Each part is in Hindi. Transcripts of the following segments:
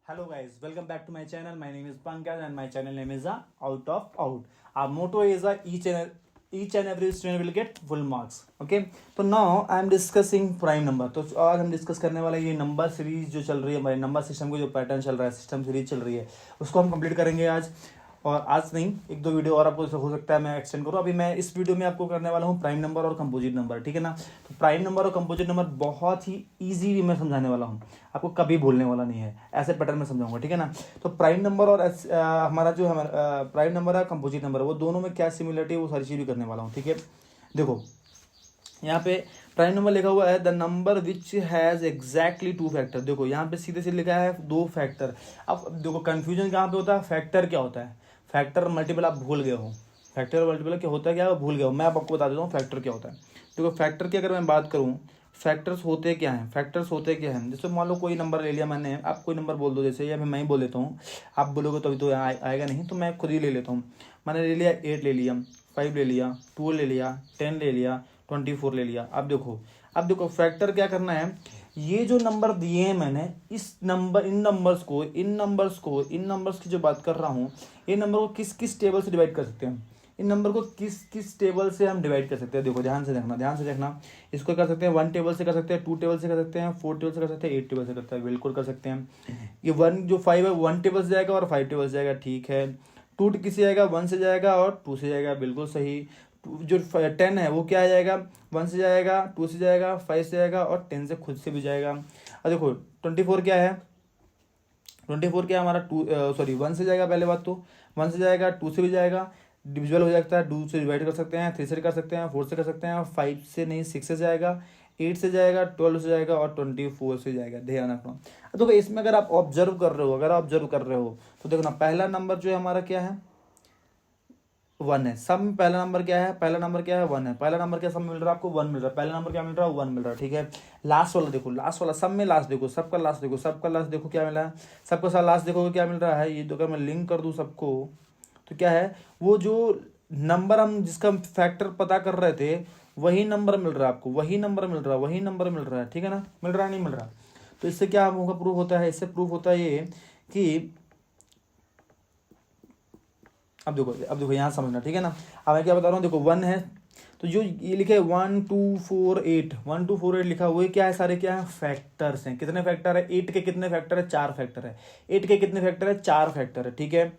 Hello guys, welcome back to my channel. My name is Pankaj and my channel name is Out of Out. Our motto is each and every student will get full marks. Okay, तो now I am discussing prime number. तो आज हम डिस्कस करने वाला ये नंबर सीरीज जो चल रही है, हमारे नंबर सिस्टम को जो पैटर्न चल रहा है, सिस्टम सीरीज चल रही है, उसको हम कंप्लीट करेंगे आज। और आज नहीं, एक दो वीडियो और आपको हो सकता है मैं एक्सटेंड करूँ। अभी मैं इस वीडियो में आपको करने वाला हूँ प्राइम नंबर और कंपोजिट नंबर, ठीक है ना। तो प्राइम नंबर और कंपोजिट नंबर बहुत ही ईजी वे में समझाने वाला हूँ, आपको कभी भूलने वाला नहीं है, ऐसे पैटर्न में समझाऊंगा, ठीक है ना। तो प्राइम नंबर और हमारा जो प्राइम नंबर है, कंपोजिट नंबर है, वो दोनों में क्या सिमिलरिटी है वो सारी चीज़ भी करने वाला हूँ, ठीक है। देखो यहाँ पे प्राइम नंबर लिखा हुआ है the number which has exactly two factor. देखो यहाँ पे सीधे सीधे लिखा है दो फैक्टर। अब देखो कंफ्यूजन कहाँ पे होता है, फैक्टर क्या होता है, फैक्टर मल्टीपल आप भूल गए हो, फैक्टर मल्टीपल क्या होता है, क्या भूल गए हो, मैं आपको बता देता हूँ फैक्टर क्या होता है। देखो फैक्टर की अगर मैं बात करूँ, फैक्टर्स होते क्या हैं, फैक्टर्स होते क्या हैं। जैसे मान लो कोई नंबर ले लिया मैंने, आप कोई नंबर बोल दो जैसे, या फिर मैं ही बोल देता हूँ, आप बोलोगे तो अभी तो आएगा नहीं, तो मैं खुद ही ले लेता हूँ। मैंने ले लिया 8 ले लिया, 5 ले लिया, 2 ले लिया, 10 ले लिया, 24 ले लिया। अब देखो फैक्टर क्या करना है, ये जो नंबर दिए हैं मैंने, इन नंबर्स की जो बात कर रहा हूँ, ये नंबर को किस किस टेबल से डिवाइड कर सकते हैं, इन नंबर को किस किस टेबल से हम डिवाइड कर सकते हैं। देखो ध्यान से देखना। इसको कर सकते हैं 1 टेबल से कर सकते हैं, 2 टेबल से कर सकते हैं, 4 टेबल से कर सकते हैं, 8 टेबल से कर सकते हैं, बिल्कुल कर सकते हैं। ये 1 जो 5 है 1 टेबल से जाएगा और 5 टेबल से जाएगा, ठीक है। 2 किसी जाएगा 1 से जाएगा और 2 से जाएगा, बिल्कुल सही। जो 10 है वो क्या आ जाएगा, 1 से जाएगा, 2 से जाएगा, 5 से जाएगा और 10 से खुद से भी जाएगा। और देखो 24 क्या है, 24 क्या है हमारा 1 से जाएगा, पहले बात तो 1 से जाएगा, 2 से भी जाएगा, डिविजुअल हो जाता है, 2 से डिवाइड कर सकते हैं, 3 से कर सकते हैं, 4 से कर सकते हैं, 5 से नहीं 6 से जाएगा, 8 से जाएगा, 12 से जाएगा और 24 से जाएगा, ध्यान रखना। तो इसमें अगर आप ऑब्जर्व कर रहे हो तो देखो ना, पहला नंबर जो है हमारा क्या है, 1 है। सब में पहला नंबर क्या है, 1 है। पहला नंबर क्या सब में मिल रहा है आपको, 1 मिल रहा है। पहला नंबर क्या मिल रहा है, 1 मिल रहा है, ठीक है। लास्ट वाला देखो, लास्ट वाला सब में लास्ट देखो, सबका लास्ट देखो क्या मिला है, सबका साथ लास्ट देखो क्या मिल रहा है। ये तो अगर मैं लिंक कर दूं सबको तो क्या है, वो जो नंबर हम जिसका फैक्टर पता कर रहे थे वही नंबर मिल रहा है आपको, वही नंबर मिल रहा है, ठीक है ना। मिल रहा है नहीं मिल रहा, तो इससे क्या होगा, प्रूफ होता है, इससे प्रूफ होता है ये कि अब देखो यहाँ समझना, ठीक है ना। अब मैं क्या बता रहा हूँ, देखो 1 है तो जो ये लिखे 1 2 4 8 1 2 4 8 लिखा हुआ है, क्या है, सारे क्या है, फैक्टर्स हैं। कितने फैक्टर है, 8 के कितने फैक्टर है, 4 फैक्टर है। 8 के कितने फैक्टर है, 4 फैक्टर है, ठीक है,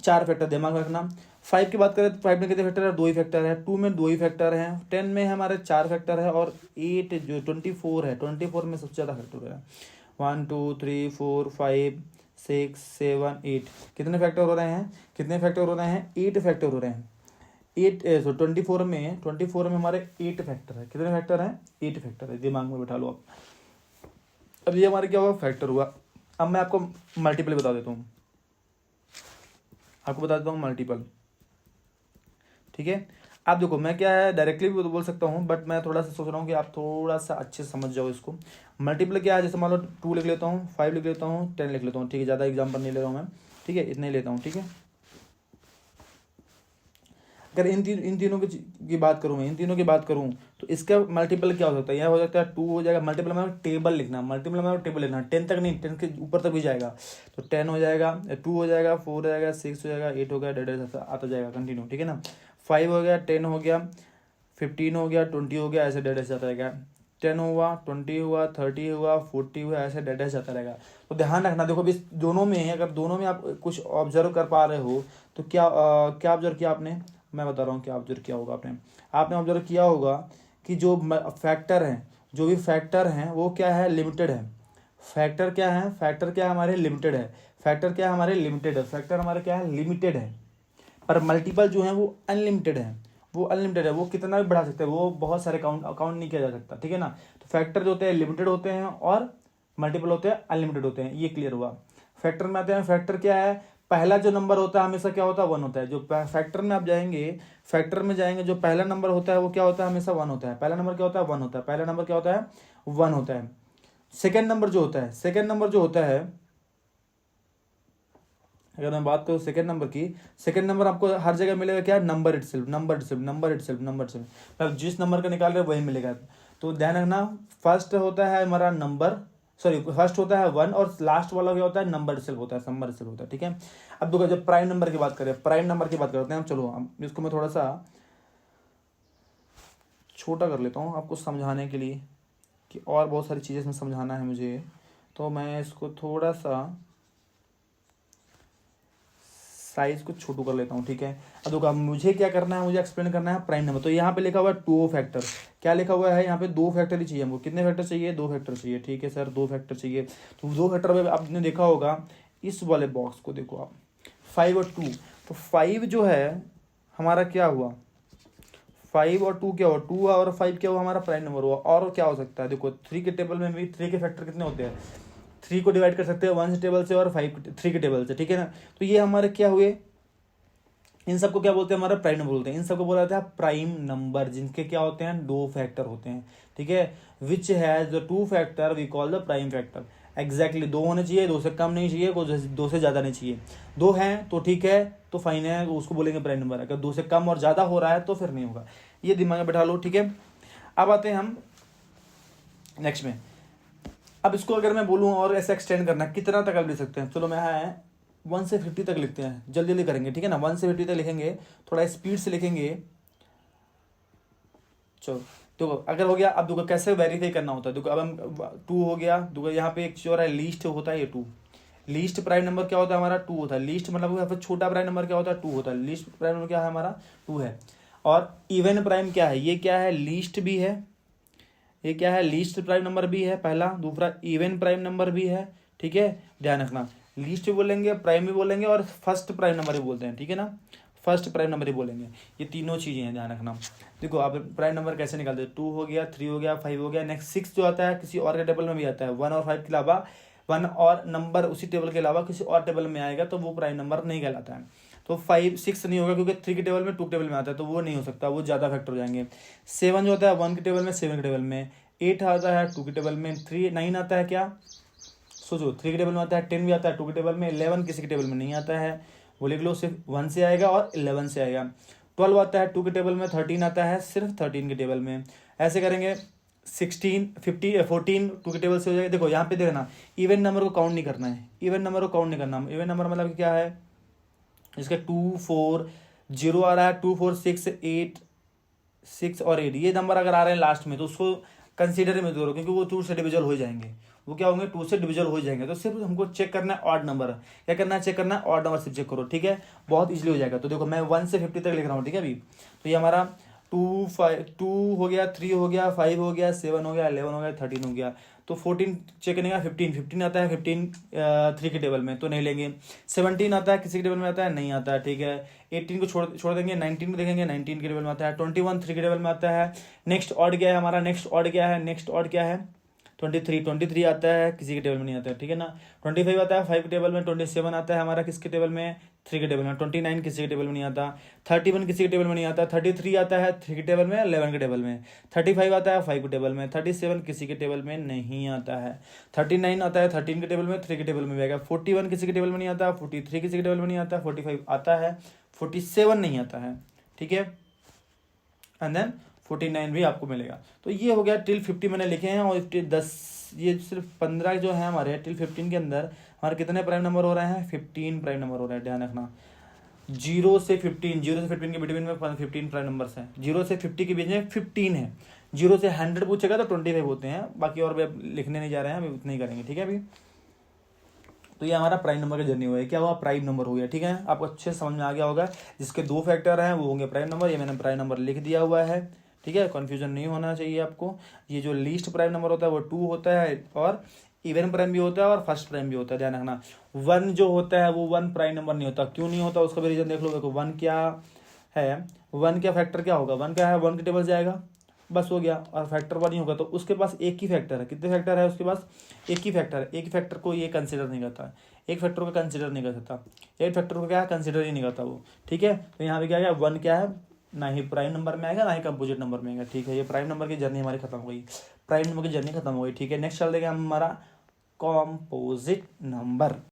4 फैक्टर दिमाग रखना। 5 की बात करें तो 5 में कितने फैक्टर है, 2 ही फैक्टर है। 2 में 2 ही फैक्टर है। 10 में हमारे 4 फैक्टर है और 8 जो 24 है, 24 में सबसे ज़्यादा फैक्टर है। 1 2 3 4 5 6 7 8 कितने फैक्टर हो रहे हैं, 8 फैक्टर हो रहे हैं। 24 में हमारे 8 फैक्टर है। कितने फैक्टर हैं, 8 फैक्टर है, दिमाग में बैठा लो आप। अब ये हमारे क्या हुआ, फैक्टर हुआ। अब मैं आपको मल्टीपल बता देता हूँ, मल्टीपल, ठीक है। आप देखो मैं क्या है, डायरेक्टली भी बोल सकता हूँ, बट मैं थोड़ा सा सोच रहा हूँ कि आप थोड़ा सा अच्छे से समझ जाओ इसको। मल्टीपल क्या है, जैसे मान लो 2 लिख लेता हूँ, 5 लिख लेता हूँ, 10 लिख लेता हूँ, ठीक है। ज़्यादा एग्जाम्पल नहीं ले रहा हूँ मैं, ठीक है, इतने ही लेता हूँ, ठीक है। अगर इन तीनों की बात करूँ तो इसका मल्टीपल क्या हो सकता है, यह हो सकता है 2 हो जाएगा। मल्टीपल में टेबल लिखना, 10 तक नहीं, 10 के ऊपर तक भी जाएगा तो 10 हो जाएगा, 2 हो जाएगा, 4 हो जाएगा, 6 हो जाएगा, 8 हो गया, डेढ़ आता जाएगा कंटिन्यू, ठीक है ना। 5 हो गया, 10 हो गया, 15 हो गया, 20 हो गया, ऐसे डेढ़ जाता रहेगा। 10 हुआ, 20 हुआ, 30 हुआ, 40 हुआ, ऐसे डेढ़ जाता रहेगा। तो ध्यान रखना, देखो इस दोनों में अगर दोनों में आप कुछ ऑब्जर्व कर पा रहे हो तो क्या ऑब्जर्व किया आपने, मैं बता रहा हूँ क्या ऑब्जर्व किया होगा आपने ऑब्जर्व किया होगा कि जो फैक्टर हैं, जो भी फैक्टर हैं वो क्या है, लिमिटेड है। फैक्टर क्या है हमारे लिमिटेड है। फैक्टर हमारे क्या है, लिमिटेड है। पर मल्टीपल जो है वो अनलिमिटेड है, वो कितना भी बढ़ा सकते हैं, वो बहुत सारे काउंट नहीं किया जा सकता, ठीक है ना। तो फैक्टर जो होते हैं लिमिटेड होते हैं और मल्टीपल होते हैं अनलिमिटेड होते हैं, ये क्लियर हुआ। फैक्टर में आते हैं, फैक्टर क्या है, पहला जो नंबर होता है हमेशा क्या होता है, 1 होता है। जो फैक्टर में आप जाएंगे, जो पहला नंबर होता है वो क्या होता है, हमेशा 1 होता है। पहला नंबर क्या होता है, 1 होता है। पहला नंबर क्या होता है, 1 होता है। सेकेंड नंबर जो होता है, अगर मैं बात करूँ सेकंड नंबर आपको हर जगह मिलेगा क्या, नंबर इटसेल्फ। मतलब जिस नंबर का निकाल रहे हो वही मिलेगा। तो ध्यान रखना, फर्स्ट होता है हमारा नंबर, सॉरी फर्स्ट होता है 1 और लास्ट वाला क्या होता है, नंबर सेल होता है, नंबर सेल होता है, ठीक है। अब देखो जब प्राइम नंबर की बात करें, प्राइम नंबर की बात करते हैं हम, चलो हम इसको मैं थोड़ा सा छोटा कर लेता हूँ आपको समझाने के लिए, कि और बहुत सारी चीज़ें इसमें समझाना है मुझे, तो मैं इसको थोड़ा सा साइज को छोटू कर लेता हूँ, ठीक है। अब देखो अब मुझे क्या करना है, मुझे एक्सप्लेन करना है प्राइम नंबर। तो यहाँ पे लिखा हुआ है 2 फैक्टर, क्या लिखा हुआ है यहाँ पे, 2 फैक्टर ही चाहिए हमको। कितने फैक्टर चाहिए, 2 फैक्टर चाहिए, ठीक है सर 2 फैक्टर चाहिए। तो 2 फैक्टर में आपने देखा होगा, इस वाले बॉक्स को देखो आप, 5 और 2, तो 5 जो है हमारा क्या हुआ, 5 और 2 क्या हुआ, 2 और 5 क्या हुआ, हमारा प्राइम नंबर हुआ। और क्या हो सकता है, देखो 3 के टेबल में भी 3 के फैक्टर कितने होते हैं, 3 को डिवाइड कर सकते हैं 1 टेबल से और 3 के टेबल से, ठीक है ना। तो ये हमारे क्या हुए, इन सबको क्या बोलते हैं, हमारा प्राइम नंबर बोलते हैं। इन सबको बोला जाता है प्राइम नंबर, जिनके क्या होते हैं, 2 फैक्टर होते हैं, ठीक है। Which has the 2 factor we call the prime factor. Exactly 2 होने चाहिए, 2 से कम नहीं चाहिए, 2 से ज़्यादा नहीं चाहिए। 2 हैं तो ठीक है, तो फाइन है, उसको बोलेंगे प्राइम नंबर। अगर 2 से कम और ज़्यादा हो रहा है तो फिर नहीं होगा, ये दिमाग में बैठा लो, ठीक है। अब आते हैं हम नेक्स्ट में। अब इसको अगर मैं बोलूँ और ऐसे एक्सटेंड करना, कितना तक आप ले सकते हैं, चलो मैं 1 से 50 तक लिखते हैं, जल्दी जल्दी करेंगे, ठीक है ना। 1 से 50 तक लिखेंगे, थोड़ा स्पीड से लिखेंगे। चलो देखो अगर हो गया, अब देखो कैसे वेरीफाई करना होता है, देखो अब हम 2 हो गया, देखो यहाँ पे एक चीज है, लीस्ट होता है ये 2। लीस्ट प्राइम नंबर क्या होता है हमारा, 2 होता है। लीस्ट मतलब यहाँ पे छोटा प्राइम नंबर क्या होता है, 2 होता है। लीस्ट प्राइम नंबर क्या है हमारा, 2 है। और इवन प्राइम क्या है, ये क्या है, लीस्ट भी है, ये क्या है, लीस्ट प्राइम नंबर भी है पहला, दूसरा इवन प्राइम नंबर भी है, ठीक है। ध्यान रखना, लीस्ट भी बोलेंगे, प्राइम भी बोलेंगे और फर्स्ट प्राइम नंबर भी बोलते हैं, ठीक है ना। फर्स्ट प्राइम नंबर ही बोलेंगे, ये तीनों चीज़ें हैं, ध्यान रखना। देखो आप प्राइम नंबर कैसे निकालते हैं, 2 हो गया, 3 हो गया, 5 हो गया, नेक्स्ट 6 जो आता है किसी और के टेबल में भी आता है, 1 और 5 के अलावा, 1 और नंबर उसी टेबल के अलावा किसी और टेबल में आएगा तो वो प्राइम नंबर नहीं कहलाता है। तो 5 6 नहीं होगा, क्योंकि 3 के टेबल में 2 के टेबल में आता है, तो वो नहीं हो सकता, वो ज़्यादा फैक्टर हो जाएंगे। 7 जो होता है 1 के टेबल में, 7 के टेबल में। 8 आता है 2 के टेबल में। 9 आता है क्या, सोचो 3 के टेबल में आता है। 10 भी आता है 2 के टेबल में। 11 किसी के टेबल में नहीं आता है, वो लिख लो, सिर्फ 1 से आएगा और 11 से आएगा। 12 आता है 2 के टेबल में। 13 आता है सिर्फ 13 के टेबल में। ऐसे करेंगे 16 50 14 2 के टेबल से हो जाएगा। देखो यहाँ पे देखना, इवन नंबर को काउंट नहीं करना है, इवन नंबर को काउंट नहीं करना। इवन नंबर मतलब क्या है, इसका 2 4 0 आ रहा है, 2 4 6 8 6 और 8, ये नंबर अगर आ रहे हैं लास्ट में तो उसको कंसीडर में करो, क्योंकि वो 2 से डिविजल हो जाएंगे। वो क्या होंगे, 2 से डिविजल हो जाएंगे। तो सिर्फ हमको चेक करना है ऑड नंबर, क्या करना है, चेक करना है ऑड नंबर, सिर्फ चेक करो, ठीक है। बहुत इजीली हो जाएगा। तो देखो मैं 1 से 50 तक लिख रहा हूँ, ठीक है। अभी तो ये हमारा 2 हो गया, 3 हो गया, 5 हो गया, 7 हो गया, 11 हो गया, 13 हो गया। तो 14 चेक करने का, 15 आता है 15 3 के टेबल में, तो नहीं लेंगे। 17 आता है किसी के टेबल में आता है, नहीं आता है, ठीक है। 18 को छोड़ देंगे। 19 को देखेंगे, 19 के टेबल में आता है। 21 3 के टेबल में आता है। नेक्स्ट ऑड क्या है हमारा, नेक्स्ट ऑड क्या है, नेक्स्ट ऑड क्या है, 23 आता है, किसी के टेबल में नहीं आता है, ठीक है ना। 25 आता है 5 के टेबल में। 27 आता है हमारा किसके टेबल में, 3 के टेबल में। 29 किसी के टेबल में नहीं आता। 31 किसी के टेबल में नहीं आता। 33 आता है 3 के टेबल में, 11 के टेबल में। 35 आता है 5 के टेबल में। 37 किसी के टेबल में नहीं आता है। 39 आता है 13 के टेबल में, 3 के टेबल में आएगा। 41 किसी के टेबल में नहीं आता। 43 किसी के टेबल में नहीं आता। 45 आता है, 47 नहीं आता है, ठीक है। एंड देन 49 भी आपको मिलेगा। तो ये हो गया टिल 50 मैंने लिखे हैं। और 10 ये सिर्फ 15 जो है हमारे टिल 15 के अंदर हमारे कितने प्राइम नंबर हो रहे हैं, 15 प्राइम नंबर हो रहे हैं। ध्यान रखना, 0 से 15 के बिटवीन में 15 प्राइम नंबर्स हैं। 0 से 50 के बीच में 15 है। 0 से 100 पूछेगा तो 25 होते हैं। बाकी और भी अब लिखने नहीं जा रहे हैं, अभी उतने ही करेंगे, ठीक है। अभी तो ये हमारा प्राइम नंबर का जर्नी हुआ है। क्या हुआ, प्राइम नंबर हो गया, ठीक है। आपको अच्छे से समझ में आ गया होगा। जिसके 2 फैक्टर हैं वो होंगे प्राइम नंबर। ये मैंने प्राइम नंबर लिख दिया हुआ है, ठीक है। कन्फ्यूजन नहीं होना चाहिए आपको। ये जो लीस्ट प्राइम नंबर होता है वो 2 होता है, और इवन प्राइम भी होता है और फर्स्ट प्राइम भी होता है। ध्यान रखना, 1 जो होता है वो 1 प्राइम नंबर नहीं होता। क्यों नहीं होता, उसका भी रीजन देख लो। देखो 1 क्या है, 1 क्या फैक्टर क्या होगा, 1 क्या है, 1 के टेबल जाएगा, बस हो गया। और फैक्टर 1 ही होगा, तो उसके पास एक ही फैक्टर है। कितने फैक्टर है उसके पास, एक ही फैक्टर है। एक फैक्टर को ये कंसिडर नहीं करता, एक फैक्टर को कंसिडर नहीं कर सकता। एक फैक्टर को क्या कंसिडर ही नहीं करता वो, ठीक है। तो यहाँ पे क्या है, 1 क्या है, ना ही प्राइम नंबर में आएगा ना ही कंपोजिट नंबर में आएगा, ठीक है। ये प्राइम नंबर की जर्नी हमारी खत्म हो गई, प्राइम नंबर की जर्नी खत्म हो गई, ठीक है। नेक्स्ट चल देगा हमारा कॉम्पोजिट नंबर।